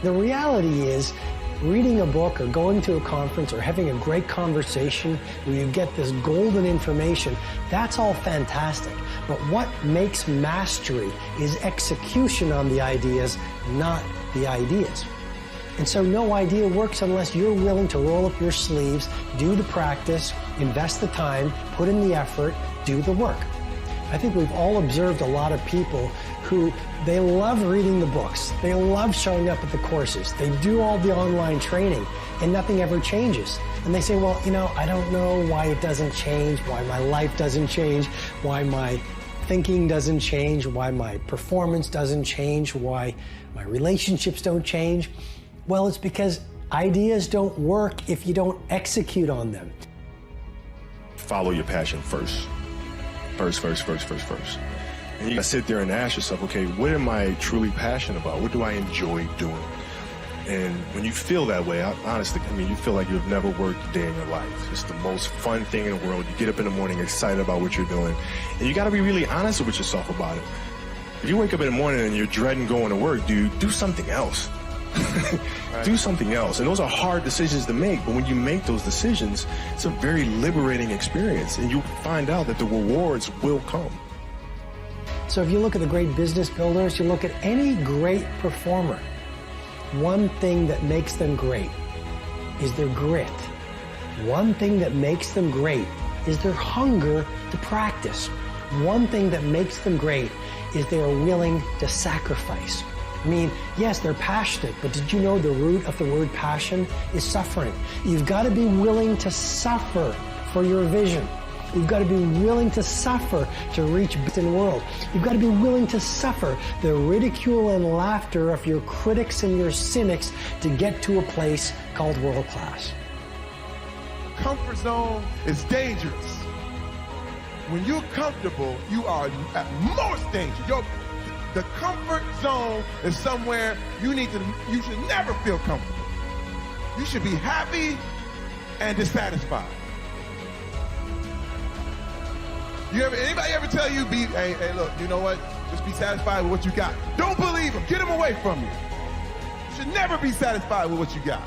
The reality is, reading a book or going to a conference or having a great conversation where you get this golden information, that's all fantastic. But what makes mastery is execution on the ideas, not the ideas. And so no idea works unless you're willing to roll up your sleeves, do the practice, invest the time, put in the effort, do the work. I think we've all observed a lot of people who, they love reading the books, they love showing up at the courses, they do all the online training, and nothing ever changes. And they say, well, you know, I don't know why it doesn't change, why my life doesn't change, why my thinking doesn't change, why my performance doesn't change, why my relationships don't change. Well, it's because ideas don't work if you don't execute on them. Follow your passion first. First. And you gotta sit there and ask yourself, okay, what am I truly passionate about? What do I enjoy doing? And when you feel that way, honestly, I mean, you feel like you've never worked a day in your life. It's the most fun thing in the world. You get up in the morning excited about what you're doing. And you gotta be really honest with yourself about it. If you wake up in the morning and you're dreading going to work, dude, do something else. Do something else. And those are hard decisions to make, but when you make those decisions, it's a very liberating experience, and you find out that the rewards will come. So if you look at the great business builders, you look at any great performer, one thing that makes them great is their grit. One thing that makes them great is their hunger to practice. One thing that makes them great is they are willing to sacrifice. I mean, yes, they're passionate, but did you know the root of the word passion is suffering? You've got to be willing to suffer for your vision. You've got to be willing to suffer to reach the world. You've got to be willing to suffer the ridicule and laughter of your critics and your cynics to get to a place called world class. Comfort zone is dangerous. When you're comfortable, you are at most danger. The comfort zone is somewhere you should never feel comfortable. You should be happy and dissatisfied. Anybody ever tell you, hey, look, you know what? Just be satisfied with what you got. Don't believe them. Get them away from you. You should never be satisfied with what you got.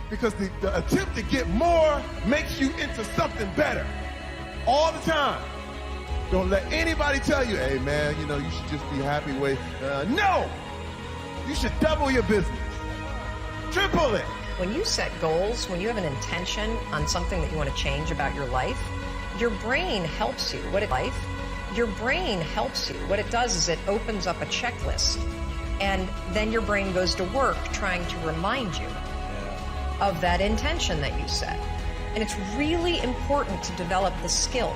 Because the attempt to get more makes you into something better all the time. Don't let anybody tell you, hey man, you know, you should just be happy with, no! You should double your business. Triple it. When you set goals, when you have an intention on something that you want to change about your life, your brain helps you. Your brain helps you. What it does is it opens up a checklist, and then your brain goes to work trying to remind you of that intention that you set. And it's really important to develop the skill.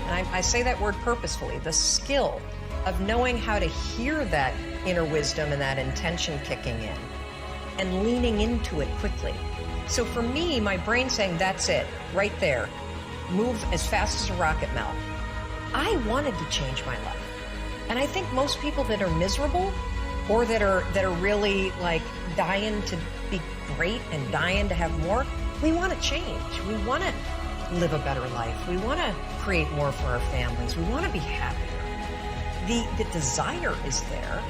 And I say that word purposefully, the skill of knowing how to hear that inner wisdom and that intention kicking in and leaning into it quickly. So for me, my brain saying, that's it, right there, move as fast as a rocket, Mel. I wanted to change my life. And I think most people that are miserable or that are really like dying to be great and dying to have more, we want to change. We want to live a better life. We want to create more for our families. We want to be happier. The desire is there.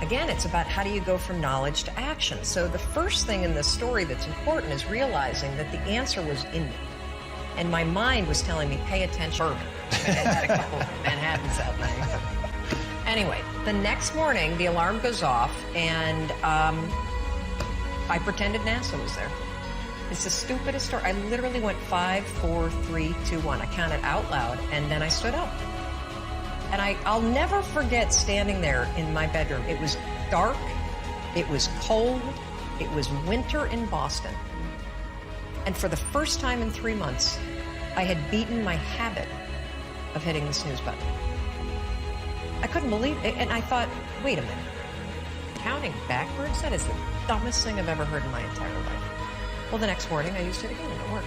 Again, it's about how do you go from knowledge to action. So the first thing in this story that's important is realizing that the answer was in me. And my mind was telling me, pay attention. I had a couple of Manhattans that night. Anyway, the next morning, the alarm goes off, and I pretended NASA was there. It's the stupidest story. I literally went 5, 4, 3, 2, 1. I counted out loud, and then I stood up. And I'll never forget standing there in my bedroom. It was dark, it was cold, it was winter in Boston. And for the first time in 3 months, I had beaten my habit of hitting the snooze button. I couldn't believe it, and I thought, wait a minute. Counting backwards? That is the dumbest thing I've ever heard in my entire life. Well, the next morning I used it again, and it worked.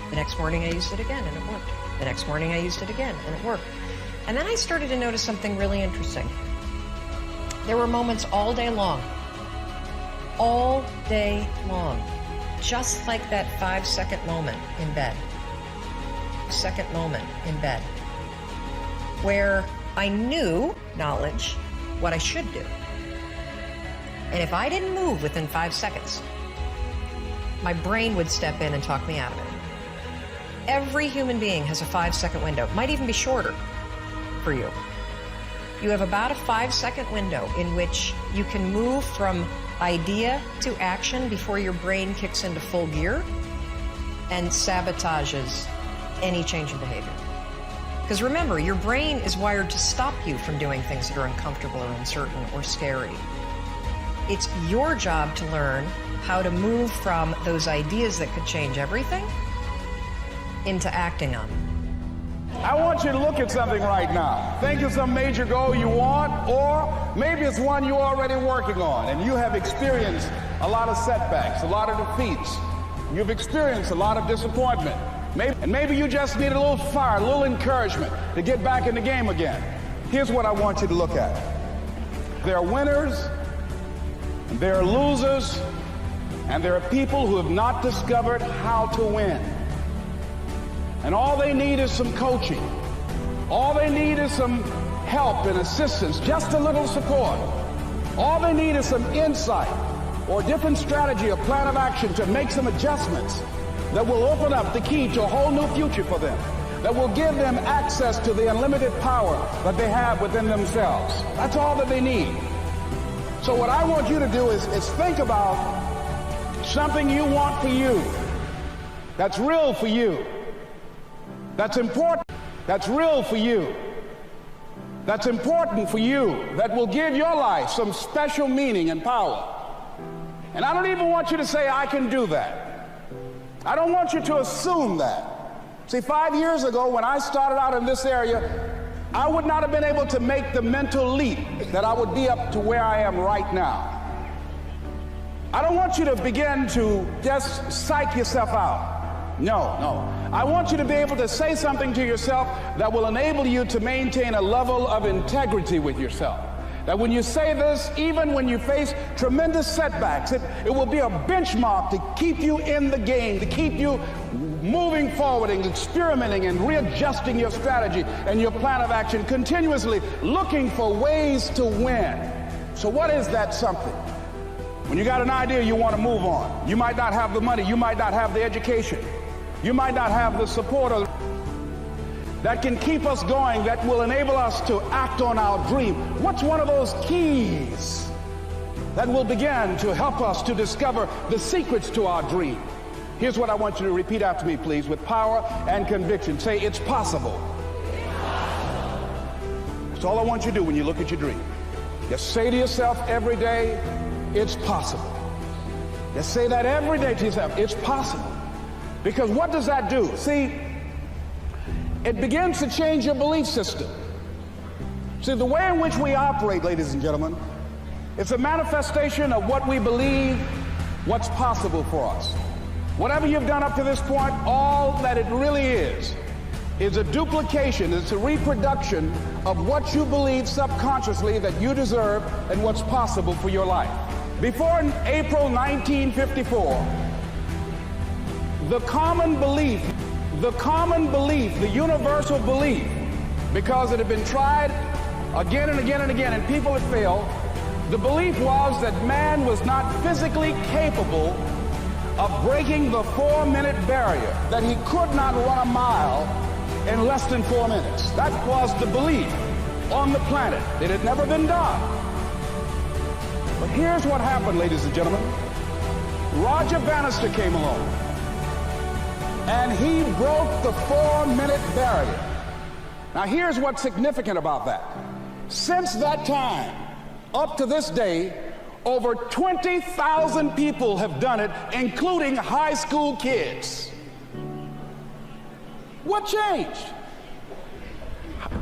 The next morning I used it again, and it worked. The next morning I used it again, and it worked. And then I started to notice something really interesting. There were moments all day long, just like that 5-second moment in bed. Where I knew, knowledge, what I should do. And if I didn't move within 5 seconds, my brain would step in and talk me out of it. Every human being has a 5-second window. It might even be shorter for you. You have about a 5-second window in which you can move from idea to action before your brain kicks into full gear and sabotages any change in behavior. Because remember, your brain is wired to stop you from doing things that are uncomfortable or uncertain or scary. It's your job to learn how to move from those ideas that could change everything into acting on them. I want you to look at something right now. Think of some major goal you want, or maybe it's one you're already working on and you have experienced a lot of setbacks, a lot of defeats. You've experienced a lot of disappointment. Maybe you just need a little fire, a little encouragement to get back in the game again. Here's what I want you to look at. There are winners, and there are losers, and there are people who have not discovered how to win. And all they need is some coaching. All they need is some help and assistance, just a little support. All they need is some insight or a different strategy or plan of action to make some adjustments that will open up the key to a whole new future for them, that will give them access to the unlimited power that they have within themselves. That's all that they need. So what I want you to do is think about something you want for you, that's real for you, that's important, that's real for you, that's important for you, that will give your life some special meaning and power. And I don't even want you to say, I can do that. I don't want you to assume that. See, 5 years ago when I started out in this area, I would not have been able to make the mental leap that I would be up to where I am right now. I don't want you to begin to just psych yourself out. No. I want you to be able to say something to yourself that will enable you to maintain a level of integrity with yourself. That when you say this, even when you face tremendous setbacks, it will be a benchmark to keep you in the game, to keep you moving forward and experimenting and readjusting your strategy and your plan of action, continuously looking for ways to win. So what is that something? When you got an idea you want to move on, you might not have the money, you might not have the education, you might not have the support that can keep us going, that will enable us to act on our dream. What's one of those keys that will begin to help us to discover the secrets to our dream? Here's what I want you to repeat after me, please, with power and conviction. Say, it's possible. That's all I want you to do when you look at your dream. Just say to yourself every day, it's possible. Just say that every day to yourself, it's possible. Because what does that do? See, it begins to change your belief system. See, the way in which we operate, ladies and gentlemen, it's a manifestation of what we believe, what's possible for us. Whatever you've done up to this point, all that it really is a duplication, it's a reproduction of what you believe subconsciously that you deserve and what's possible for your life. Before April 1954, the common belief, the universal belief, because it had been tried again and again and again and people had failed, the belief was that man was not physically capable of breaking the 4-minute barrier, that he could not run a mile in less than 4 minutes. That was the belief on the planet. It had never been done. But here's what happened, ladies and gentlemen. Roger Bannister came along, and he broke the 4-minute barrier. Now here's what's significant about that. Since that time, up to this day, over 20,000 people have done it, including high school kids. What changed?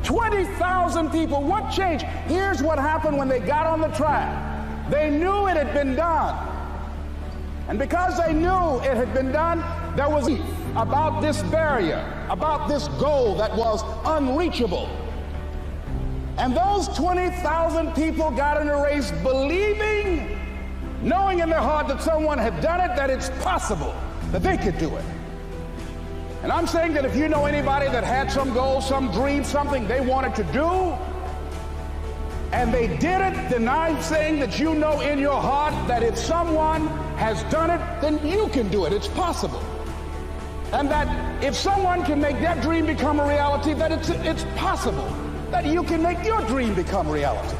20,000 people, what changed? Here's what happened when they got on the track. They knew it had been done. And because they knew it had been done, there was about this barrier, about this goal that was unreachable. And those 20,000 people got in a race believing, knowing in their heart that someone had done it, that it's possible, that they could do it. And I'm saying that if you know anybody that had some goal, some dream, something they wanted to do, And they did it, then I'm saying that you know in your heart that if someone has done it, then you can do it. It's possible. And that if someone can make their dream become a reality, that it's possible that you can make your dream become reality.